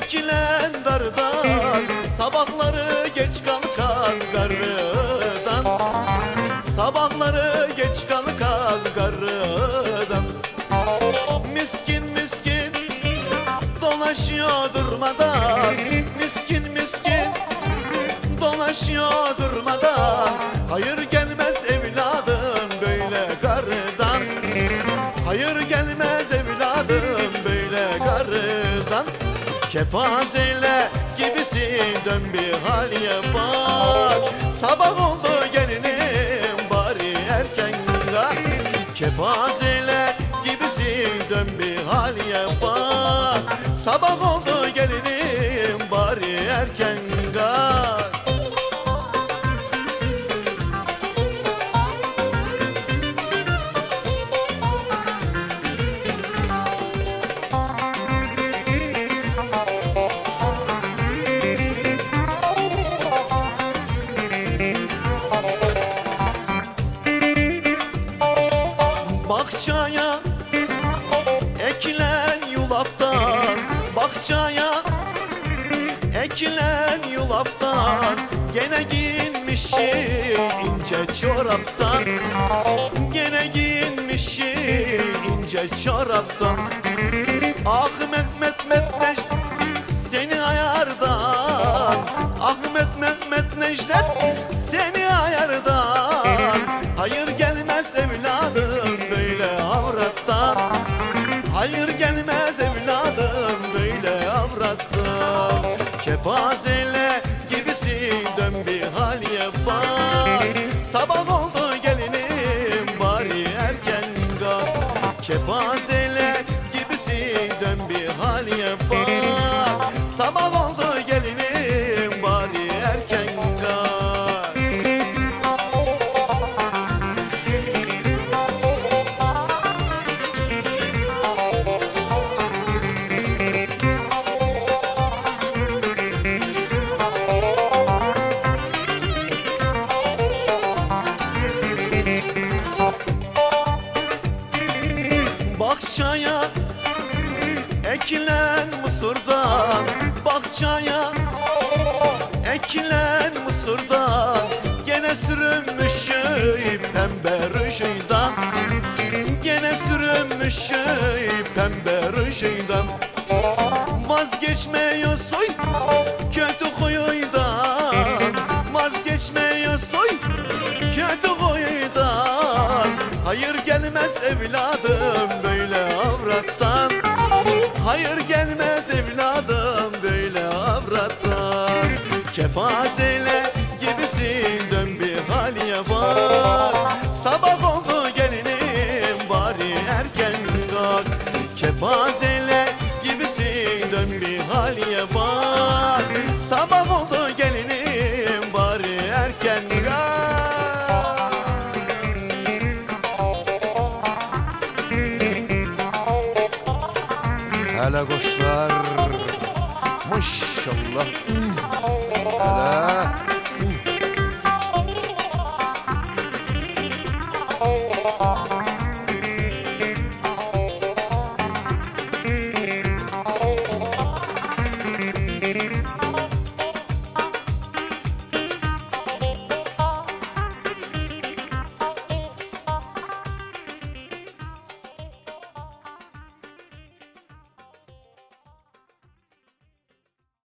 ekilen dardan, sabahları geç kalkan garıdan, sabahları geç kalkan garıdan. Miskin miskin dolaşıyor durmadan, miskin miskin dolaşıyor durmadan. Hayır gelmez evladım böyle garıdan, hayır gelmez evladım böyle garıdan. Kepazeyle gibisin dön bir hal yapar, sabah oldu gelinim bari erken kalk. Kepazeyle gibisin dön bir hal yapar, sabah oldu gelinim bari erken kalk. Bahçaya ekilen yulaftan, bahçaya ekilen yulaftan, gene giyinmişim ince çoraptan, gene giyinmişim ince çoraptan. Ah Mehmet Necdet seni ayardan, ah Mehmet Necdet seni ayardan. Hayır gelmez evladım böyle avrattan, hayır gelmez evladım böyle avrattan. Kepazeyle gibisin dön bir hal yapar, sabah oldu gelinim bari erken kalk. Kepazeyle gibisin dön bir hal yapar, sabah oldu gelinim bari erken kalk. Bahçaya ekilen mısırdan, bahçaya ekilen mısırdan, gene sürünmüşüm pembe rujuydan, gene sürünmüşüm pembe rujuydan. Vazgeçmiyorsun kötü huyuydan, vazgeçmiyorsun kötü huyuydan. Hayır gelmez evladım böyle avrattan, hayır gelmez evladım böyle avrattan. Kepazeyle gibisin dön bir hal yapar, sabah oldu gelinim bari erken kalk. Kepazeyle gibisin dön bir hal yapar, sabah oldu gelinim bari erken kalk. Hele koçlar maşallah. Hele